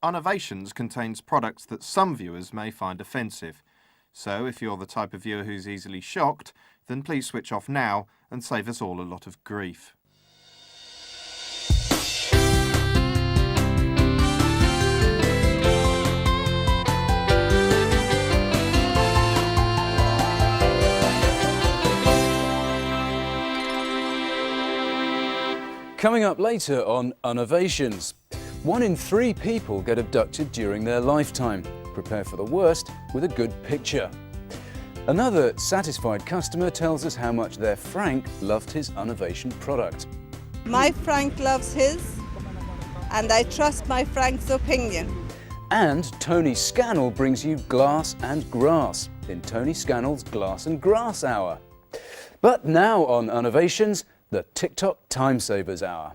Unnovations contains products that some viewers may find offensive. So if you're the type of viewer who's easily shocked, then please switch off now and save us all a lot of grief. Coming up later on Unnovations. 1 in 3 people get abducted during their lifetime. Prepare for the worst with a good picture. Another satisfied customer tells us how much their Frank loved his Unnovation product. My Frank loves his, and I trust my Frank's opinion. And Tony Scannell brings you glass and grass in Tony Scannell's Glass and Grass Hour. But now on Unnovations, the TikTok Time Savers Hour.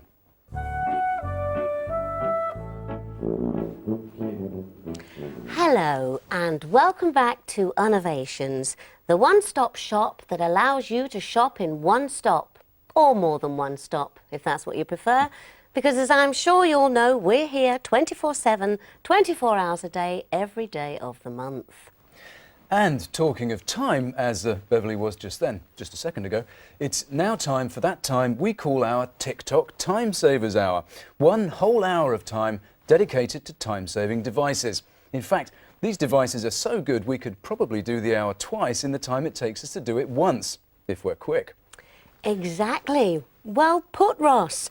Hello and welcome back to Unnovations, the one-stop shop that allows you to shop in one stop, or more than one stop, if that's what you prefer, because as I'm sure you all know, we're here 24/7, 24 hours a day, every day of the month. And talking of time, as Beverly was just then, just a second ago, it's now time for that time we call our TikTok Time Savers Hour. 1 whole hour of time dedicated to time-saving devices. In fact, these devices are so good we could probably do the hour twice in the time it takes us to do it once, if we're quick. Exactly. Well put, Ross.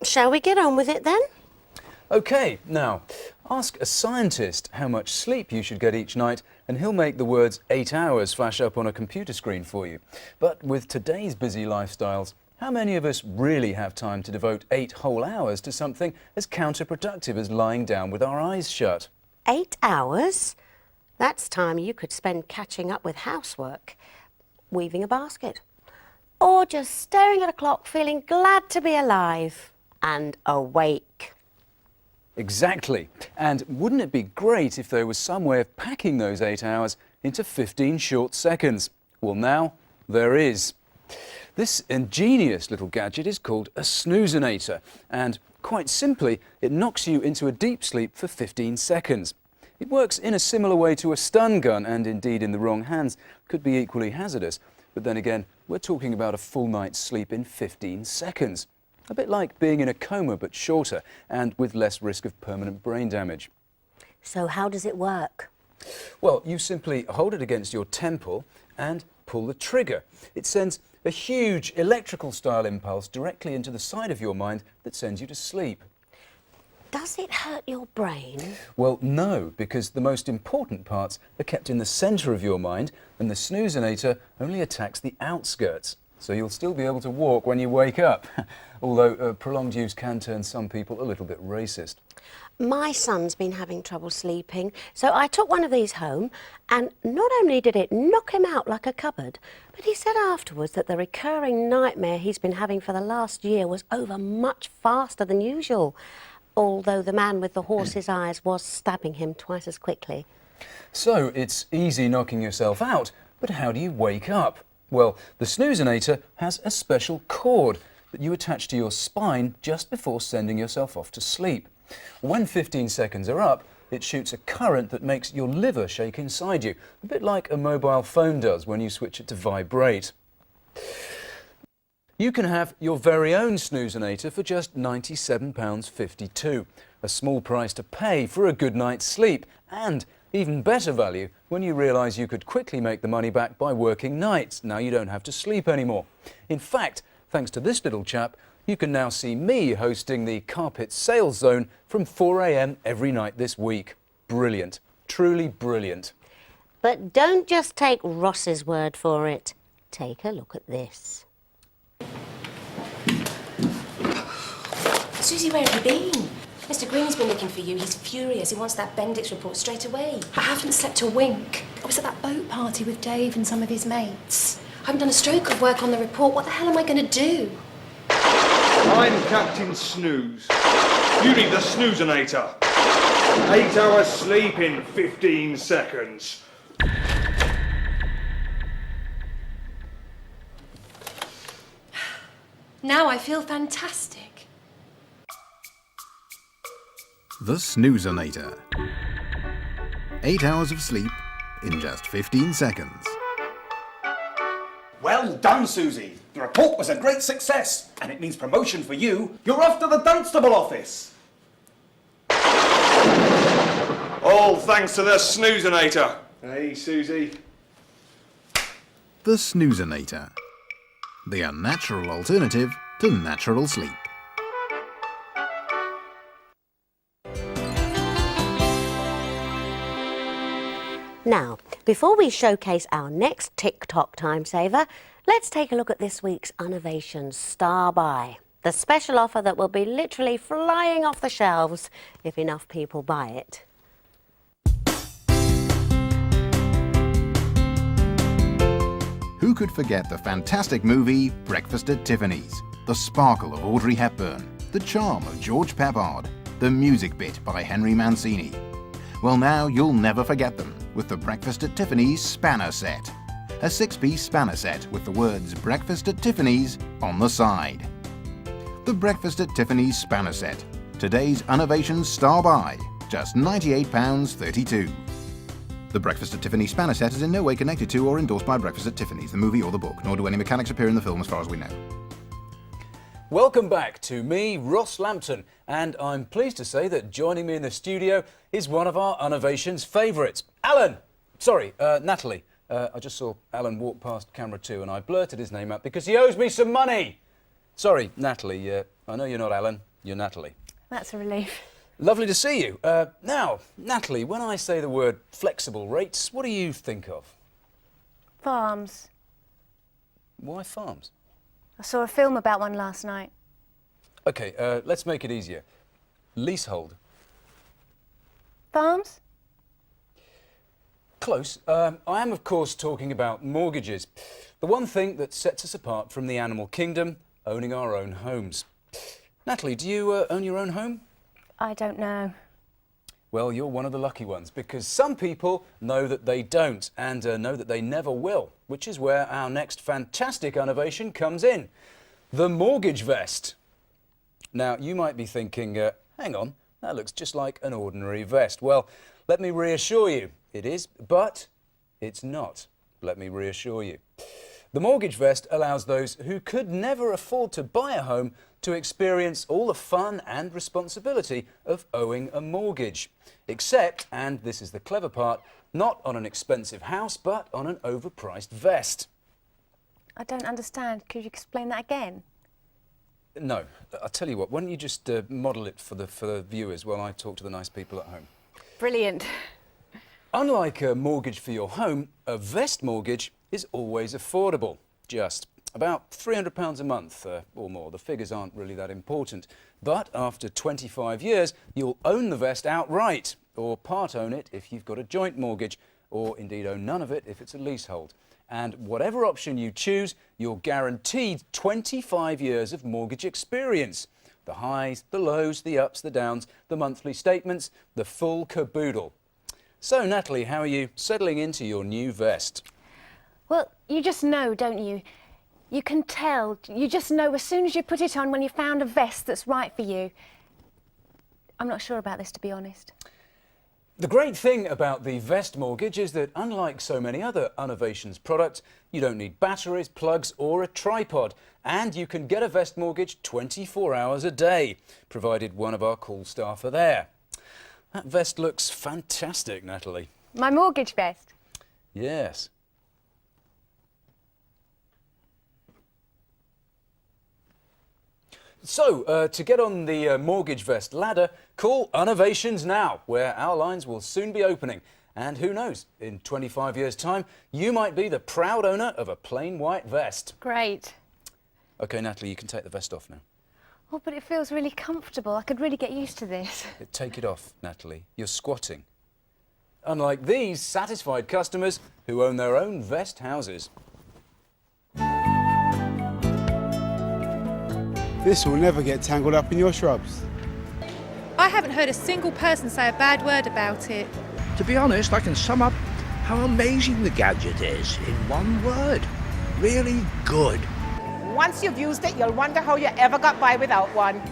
Shall we get on with it then? OK, now, ask a scientist how much sleep you should get each night and he'll make the words 8 hours flash up on a computer screen for you. But with today's busy lifestyles, how many of us really have time to devote 8 whole hours to something as counterproductive as lying down with our eyes shut? 8 hours? That's time you could spend catching up with housework, weaving a basket, or just staring at a clock feeling glad to be alive and awake. Exactly. And wouldn't it be great if there was some way of packing those 8 hours into 15 short seconds? Well, now there is. This ingenious little gadget is called a snoozinator, and quite simply, it knocks you into a deep sleep for 15 seconds. It works in a similar way to a stun gun, and indeed in the wrong hands could be equally hazardous. But then again, we're talking about a full night's sleep in 15 seconds. A bit like being in a coma, but shorter, and with less risk of permanent brain damage. So how does it work? Well, you simply hold it against your temple and pull the trigger. It sends a huge electrical-style impulse directly into the side of your mind that sends you to sleep. Does it hurt your brain? Well, no, because the most important parts are kept in the centre of your mind, and the snoozinator only attacks the outskirts. So you'll still be able to walk when you wake up, although prolonged use can turn some people a little bit racist. My son's been having trouble sleeping, so I took one of these home, and not only did it knock him out like a cupboard, but he said afterwards that the recurring nightmare he's been having for the last year was over much faster than usual, although the man with the horse's eyes was stabbing him twice as quickly. So it's easy knocking yourself out, but how do you wake up? Well, the snoozinator has a special cord that you attach to your spine just before sending yourself off to sleep. When 15 seconds are up, it shoots a current that makes your liver shake inside you, a bit like a mobile phone does when you switch it to vibrate. You can have your very own snoozinator for just £97.52, a small price to pay for a good night's sleep, and even better value when you realise you could quickly make the money back by working nights. Now you don't have to sleep anymore. In fact, thanks to this little chap, you can now see me hosting the Carpet Sales Zone from 4 AM every night this week. Brilliant. Truly brilliant. But don't just take Ross's word for it. Take a look at this. Susie, where have you been? Mr. Green's been looking for you. He's furious. He wants that Bendix report straight away. I haven't slept a wink. I was at that boat party with Dave and some of his mates. I haven't done a stroke of work on the report. What the hell am I going to do? I'm Captain Snooze. You need the snoozinator. 8 hours sleep in 15 seconds. Now I feel fantastic. The Snoozinator. 8 hours of sleep in just 15 seconds. Well done, Susie. The report was a great success, and it means promotion for you. You're off to the Dunstable office. All thanks to the Snoozinator. Hey, Susie. The Snoozinator. The unnatural alternative to natural sleep. Now, before we showcase our next TikTok time saver, let's take a look at this week's Unnovations Star Buy. The special offer that will be literally flying off the shelves if enough people buy it. Who could forget the fantastic movie Breakfast at Tiffany's? The sparkle of Audrey Hepburn, the charm of George Peppard, the music bit by Henry Mancini. Well, now you'll never forget them with the Breakfast at Tiffany's Spanner Set. A 6-piece spanner set with the words Breakfast at Tiffany's on the side. The Breakfast at Tiffany's Spanner Set. Today's Unnovations Star Buy. Just £98.32. The Breakfast at Tiffany's Spanner Set is in no way connected to or endorsed by Breakfast at Tiffany's, the movie or the book, nor do any mechanics appear in the film as far as we know. Welcome back to me, Ross Lampton, and I'm pleased to say that joining me in the studio is one of our Unnovations favourites, Alan! Sorry, Natalie. I just saw Alan walk past camera 2 and I blurted his name out because he owes me some money! Sorry, Natalie. I know you're not Alan, you're Natalie. That's a relief. Lovely to see you. Now, Natalie, when I say the word flexible rates, what do you think of? Farms. Why farms? I saw a film about one last night. OK, let's make it easier. Leasehold. Farms? Close. I am, of course, talking about mortgages. The one thing that sets us apart from the animal kingdom, owning our own homes. Natalie, do you own your own home? I don't know. Well, you're one of the lucky ones, because some people know that they don't and know that they never will, which is where our next fantastic innovation comes in. The mortgage vest. Now, you might be thinking, hang on, that looks just like an ordinary vest. Well, let me reassure you, it is, but it's not. Let me reassure you. The mortgage vest allows those who could never afford to buy a home to experience all the fun and responsibility of owing a mortgage. Except, and this is the clever part, not on an expensive house, but on an overpriced vest. I don't understand. Could you explain that again? No, I'll tell you what, why don't you just model it for the viewers while I talk to the nice people at home. Brilliant. Unlike a mortgage for your home, a vest mortgage is always affordable. Just about £300 a month or more. The figures aren't really that important. But after 25 years, you'll own the vest outright, or part own it if you've got a joint mortgage, or indeed own none of it if it's a leasehold. And whatever option you choose, you're guaranteed 25 years of mortgage experience. The highs, the lows, the ups, the downs, the monthly statements, the full caboodle. So, Natalie, how are you settling into your new vest? Well, you just know, don't you? You can tell. You just know as soon as you put it on when you found a vest that's right for you. I'm not sure about this, to be honest. The great thing about the vest mortgage is that, unlike so many other Unnovations products, you don't need batteries, plugs or a tripod. And you can get a vest mortgage 24 hours a day, provided one of our cool staff are there. That vest looks fantastic, Natalie. My mortgage vest? Yes. So, to get on the mortgage vest ladder, call Unnovations now, where our lines will soon be opening. And who knows, in 25 years' time, you might be the proud owner of a plain white vest. Great. OK, Natalie, you can take the vest off now. Oh, but it feels really comfortable. I could really get used to this. Take it off, Natalie. You're squatting. Unlike these satisfied customers who own their own vest houses. This will never get tangled up in your shrubs. I haven't heard a single person say a bad word about it. To be honest, I can sum up how amazing the gadget is in one word. Really good. Once you've used it, you'll wonder how you ever got by without one.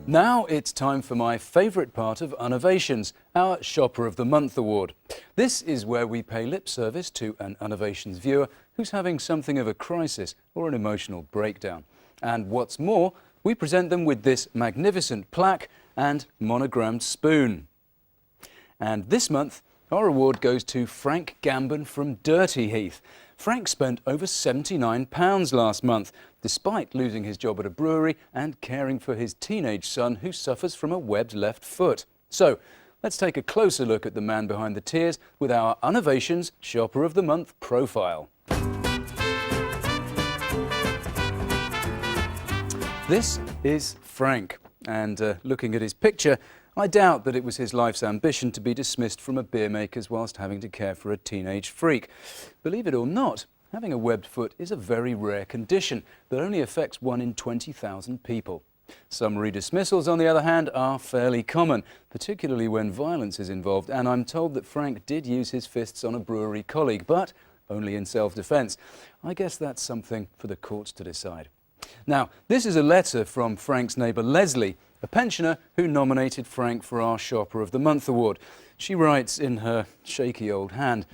Now it's time for my favourite part of Unnovations, our Shopper of the Month award. This is where we pay lip service to an Unnovations viewer who's having something of a crisis or an emotional breakdown. And what's more, we present them with this magnificent plaque and monogrammed spoon. And this month, our award goes to Frank Gambon from Dirty Heath. Frank spent over £79 last month, despite losing his job at a brewery and caring for his teenage son who suffers from a webbed left foot. So, let's take a closer look at the man behind the tears with our Unnovations Shopper of the Month profile. This is Frank, and looking at his picture, I doubt that it was his life's ambition to be dismissed from a beer maker's whilst having to care for a teenage freak. Believe it or not, having a webbed foot is a very rare condition that only affects 1 in 20,000 people. Summary dismissals, on the other hand, are fairly common, particularly when violence is involved, and I'm told that Frank did use his fists on a brewery colleague, but only in self-defence. I guess that's something for the courts to decide. Now, this is a letter from Frank's neighbour Leslie, a pensioner who nominated Frank for our Shopper of the Month award. She writes in her shaky old hand,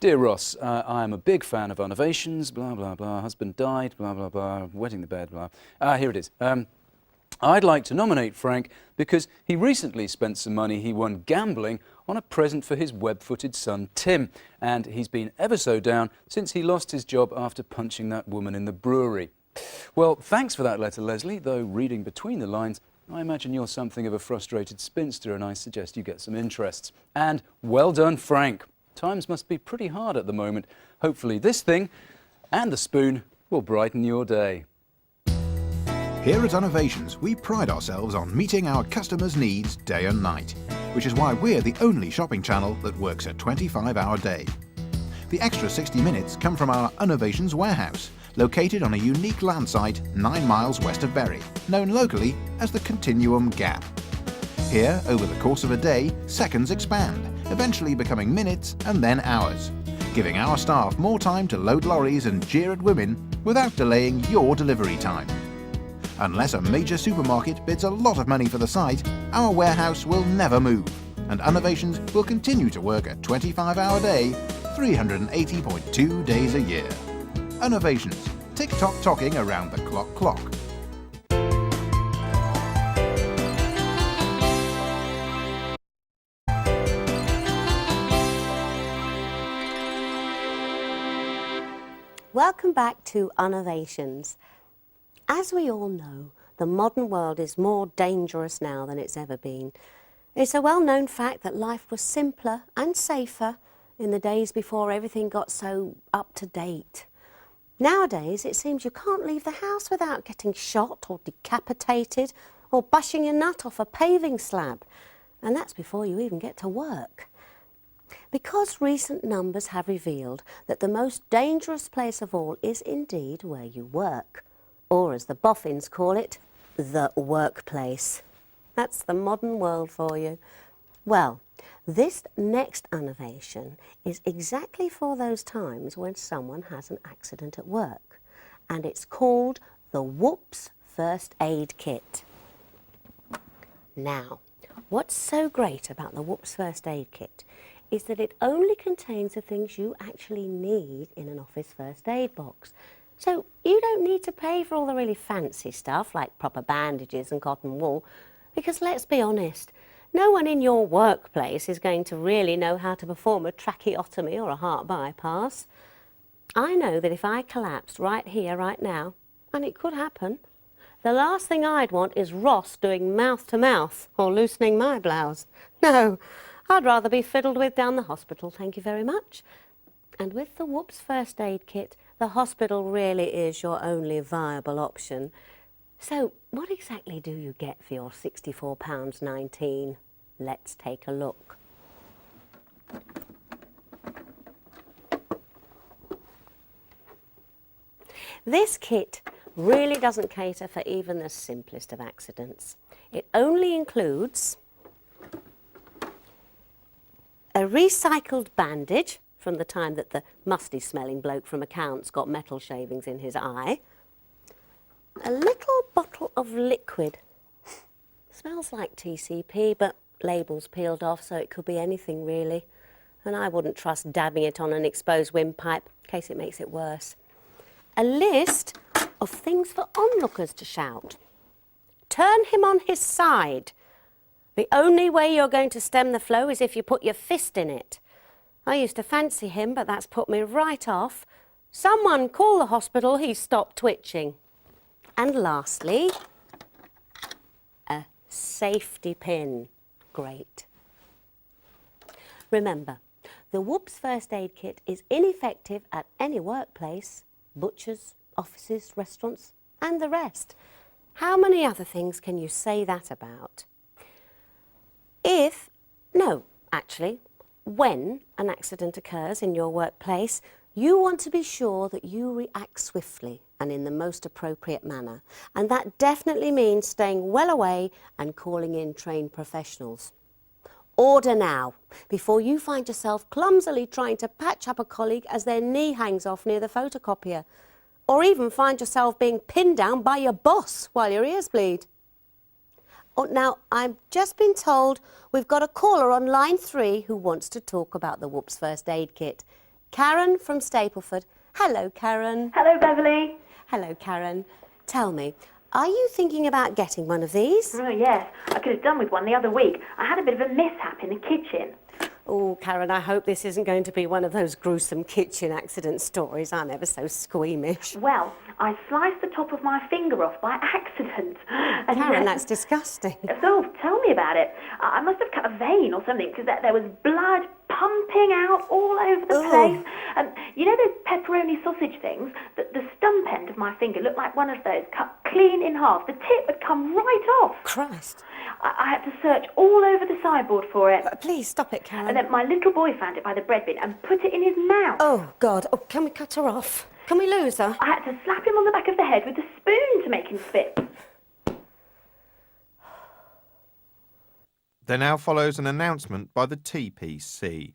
"Dear Ross, I am a big fan of Unnovations, blah, blah, blah, husband died, blah, blah, blah, wetting the bed, blah." Here it is. I'd like to nominate Frank because he recently spent some money he won gambling on a present for his web-footed son Tim, and he's been ever so down since he lost his job after punching that woman in the brewery. Well, thanks for that letter, Leslie, though reading between the lines, I imagine you're something of a frustrated spinster and I suggest you get some interests. And well done, Frank. Times must be pretty hard at the moment. Hopefully this thing and the spoon will brighten your day. Here at Unnovations, we pride ourselves on meeting our customers' needs day and night, which is why we're the only shopping channel that works a 25-hour day. The extra 60 minutes come from our Unnovations warehouse, located on a unique land site 9 miles west of Bury, known locally as the Continuum Gap. Here, over the course of a day, seconds expand, eventually becoming minutes and then hours, giving our staff more time to load lorries and jeer at women without delaying your delivery time. Unless a major supermarket bids a lot of money for the site, our warehouse will never move, and Unnovations will continue to work a 25-hour day, 380.2 days a year. Unnovations, tick-tock talking around the clock. Welcome back to Unnovations. As we all know, the modern world is more dangerous now than it's ever been. It's a well-known fact that life was simpler and safer in the days before everything got so up-to-date. Nowadays, it seems you can't leave the house without getting shot or decapitated or bashing your nut off a paving slab. And that's before you even get to work. Because recent numbers have revealed that the most dangerous place of all is indeed where you work. Or as the boffins call it, the workplace. That's the modern world for you. Well, this next innovation is exactly for those times when someone has an accident at work, and it's called the Whoops First Aid Kit. Now, what's so great about the Whoops First Aid Kit is that it only contains the things you actually need in an office first aid box. So you don't need to pay for all the really fancy stuff like proper bandages and cotton wool, because let's be honest, no one in your workplace is going to really know how to perform a tracheotomy or a heart bypass. I know that if I collapsed right here, right now, and it could happen, the last thing I'd want is Ross doing mouth-to-mouth or loosening my blouse. No, I'd rather be fiddled with down the hospital, thank you very much. And with the Whoops First Aid Kit, the hospital really is your only viable option. So, what exactly do you get for your £64.19? Let's take a look. This kit really doesn't cater for even the simplest of accidents. It only includes a recycled bandage from the time that the musty-smelling bloke from accounts got metal shavings in his eye, a little bottle of liquid, Smells like TCP, but label's peeled off, so it could be anything really. And I wouldn't trust dabbing it on an exposed windpipe in case it makes it worse. A list of things for onlookers to shout. Turn him on his side. The only way you're going to stem the flow is if you put your fist in it. I used to fancy him, but that's put me right off. Someone call the hospital, he's stopped twitching. And lastly, a safety pin. Great. Remember, the Whoops first aid kit is ineffective at any workplace, butchers, offices, restaurants, and the rest. How many other things can you say that about? When an accident occurs in your workplace, you want to be sure that you react swiftly and in the most appropriate manner. And that definitely means staying well away and calling in trained professionals. Order now, before you find yourself clumsily trying to patch up a colleague as their knee hangs off near the photocopier, or even find yourself being pinned down by your boss while your ears bleed. Oh, now, I've just been told we've got a caller on line 3 who wants to talk about the Whoops first aid kit. Karen from Stapleford. Hello, Karen. Hello, Beverly. Hello, Karen. Tell me, are you thinking about getting one of these? Oh, yes. I could have done with one the other week. I had a bit of a mishap in the kitchen. Oh, Karen, I hope this isn't going to be one of those gruesome kitchen accident stories. I'm ever so squeamish. Well, I sliced the top of my finger off by accident. And Karen, that's disgusting. So, tell me about it. I must have cut a vein or something, because there was blood pumping out all over the place. You know those pepperoni sausage things? The stump end of my finger looked like one of those, cut clean in half. The tip had come right off. Christ. I had to search all over the sideboard for it. Please stop it, Karen. And then my little boy found it by the bread bin and put it in his mouth. Oh, God. Oh, can we cut her off? Can we lose her? I had to slap him on the back of the head with a spoon to make him spit. There now follows an announcement by the TPC.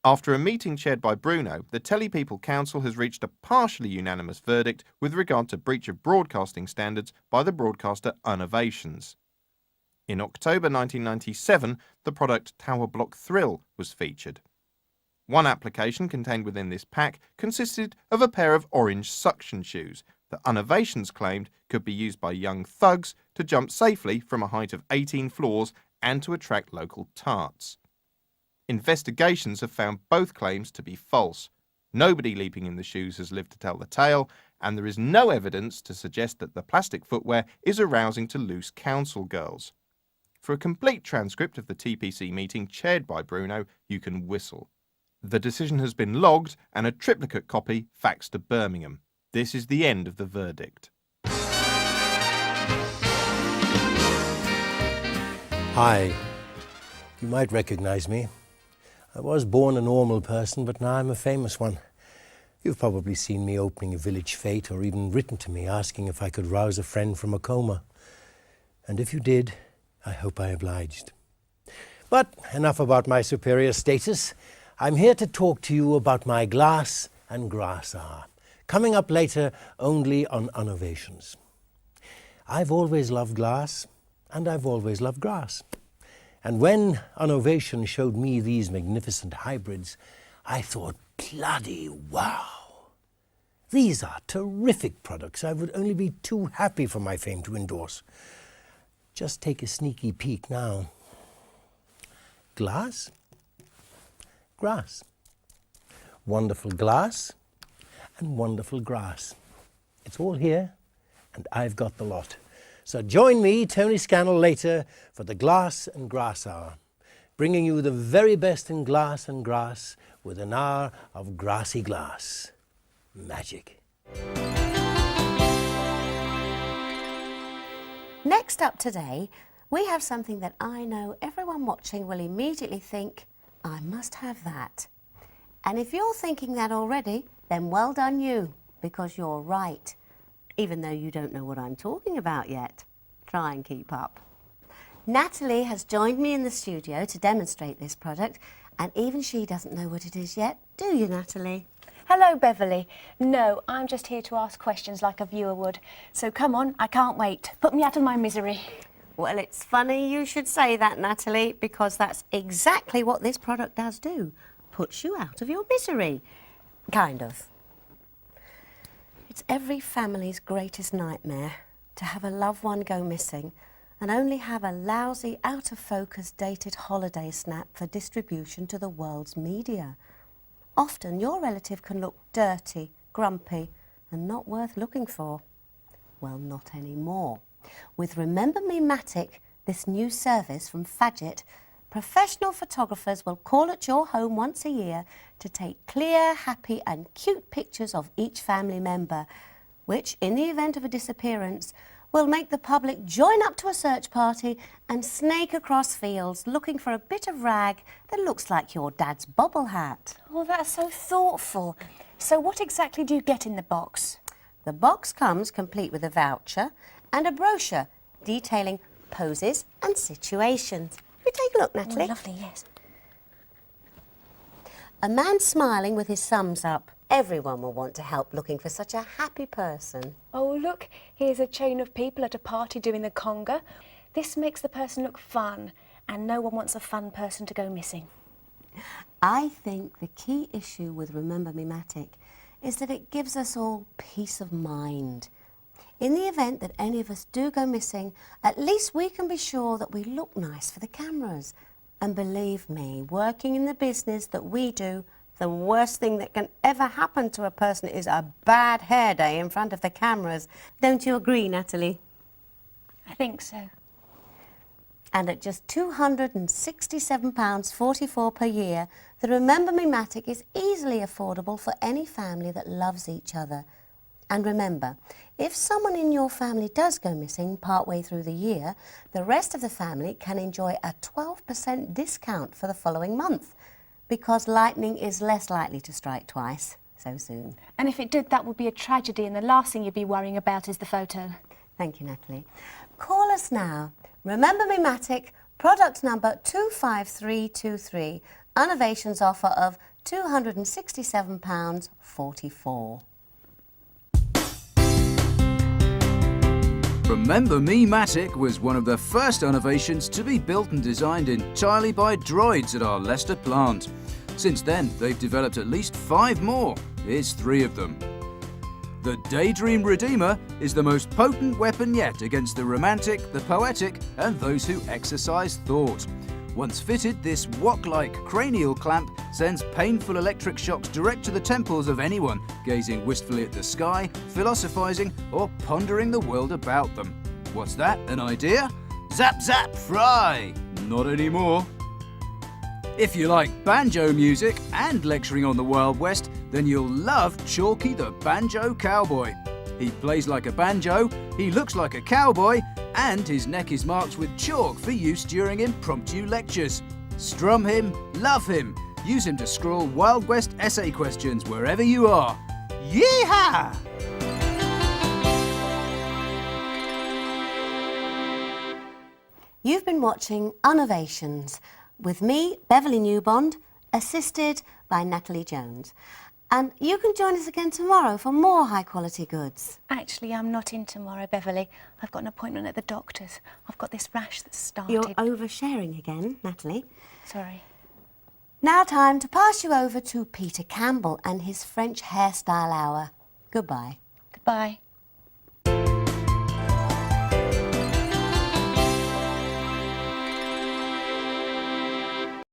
After a meeting chaired by Bruno, the Telly People Council has reached a partially unanimous verdict with regard to breach of broadcasting standards by the broadcaster Unnovations. In October 1997, the product Tower Block Thrill was featured. One application contained within this pack consisted of a pair of orange suction shoes that Unnovations claimed could be used by young thugs to jump safely from a height of 18 floors and to attract local tarts. Investigations have found both claims to be false. Nobody leaping in the shoes has lived to tell the tale, and there is no evidence to suggest that the plastic footwear is arousing to loose council girls. For a complete transcript of the TPC meeting chaired by Bruno, you can whistle. The decision has been logged and a triplicate copy faxed to Birmingham. This is the end of the verdict. Hi. You might recognize me. I was born a normal person, but now I'm a famous one. You've probably seen me opening a village fete or even written to me asking if I could rouse a friend from a coma. And if you did, I hope I obliged. But enough about my superior status. I'm here to talk to you about my glass and grass hour, coming up later only on Unnovations. I've always loved glass, and I've always loved grass. And when Unnovations showed me these magnificent hybrids, I thought, bloody wow! These are terrific products I would only be too happy for my fame to endorse. Just take a sneaky peek now. Glass, grass. Wonderful glass and wonderful grass. It's all here, and I've got the lot. So join me, Tony Scannell, later for the Glass and Grass Hour, bringing you the very best in glass and grass with an hour of grassy glass. Magic. Next up today, we have something that I know everyone watching will immediately think, I must have that. And if you're thinking that already, then well done you, because you're right, even though you don't know what I'm talking about yet. Try and keep up. Natalie has joined me in the studio to demonstrate this product, and even she doesn't know what it is yet. Do you, Natalie? Hello, Beverly. No, I'm just here to ask questions like a viewer would. So come on, I can't wait. Put me out of my misery. Well, it's funny you should say that, Natalie, because that's exactly what this product does do. Puts you out of your misery. Kind of. It's every family's greatest nightmare to have a loved one go missing and only have a lousy, out-of-focus, dated holiday snap for distribution to the world's media. Often your relative can look dirty, grumpy and not worth looking for. Well, not anymore. With Remember Me-matic, this new service from Fadget, professional photographers will call at your home once a year to take clear, happy and cute pictures of each family member, which, in the event of a disappearance, will make the public join up to a search party and snake across fields looking for a bit of rag that looks like your dad's bobble hat. Oh, that's so thoughtful. So what exactly do you get in the box? The box comes complete with a voucher and a brochure detailing poses and situations. You take a look, Natalie. Oh, lovely, yes. A man smiling with his thumbs up. Everyone will want to help looking for such a happy person. Oh, look, here's a chain of people at a party doing the conga. This makes the person look fun, and no one wants a fun person to go missing. I think the key issue with Remember Me-matic is that it gives us all peace of mind. In the event that any of us do go missing, at least we can be sure that we look nice for the cameras. And believe me, working in the business that we do, the worst thing that can ever happen to a person is a bad hair day in front of the cameras. Don't you agree, Natalie? I think so. And at just £267.44 per year, the Remember Me-matic is easily affordable for any family that loves each other. And remember, if someone in your family does go missing partway through the year, the rest of the family can enjoy a 12% discount for the following month, because lightning is less likely to strike twice so soon. And if it did, that would be a tragedy, and the last thing you'd be worrying about is the photo. Thank you, Natalie. Call us now. Remember Me-matic, product number 25323, Unnovations offer of £267.44. Remember Me-matic was one of the first Unnovations to be built and designed entirely by droids at our Leicester plant. Since then, they've developed at least 5 more. Here's 3 of them. The Daydream Redeemer is the most potent weapon yet against the romantic, the poetic, and those who exercise thought. Once fitted, this wok-like cranial clamp sends painful electric shocks direct to the temples of anyone gazing wistfully at the sky, philosophizing, or pondering the world about them. What's that, an idea? Zap, zap, fry! Not anymore. If you like banjo music and lecturing on the Wild West, then you'll love Chalky the Banjo Cowboy. He plays like a banjo, he looks like a cowboy, and his neck is marked with chalk for use during impromptu lectures. Strum him, love him, use him to scrawl Wild West essay questions wherever you are. Yeehaw! You've been watching Unnovations with me, Beverly Newbond, assisted by Natalie Jones. And you can join us again tomorrow for more high-quality goods. Actually, I'm not in tomorrow, Beverly. I've got an appointment at the doctor's. I've got this rash that's started. You're oversharing again, Natalie. Sorry. Now time to pass you over to Peter Campbell and his French hairstyle hour. Goodbye. Goodbye.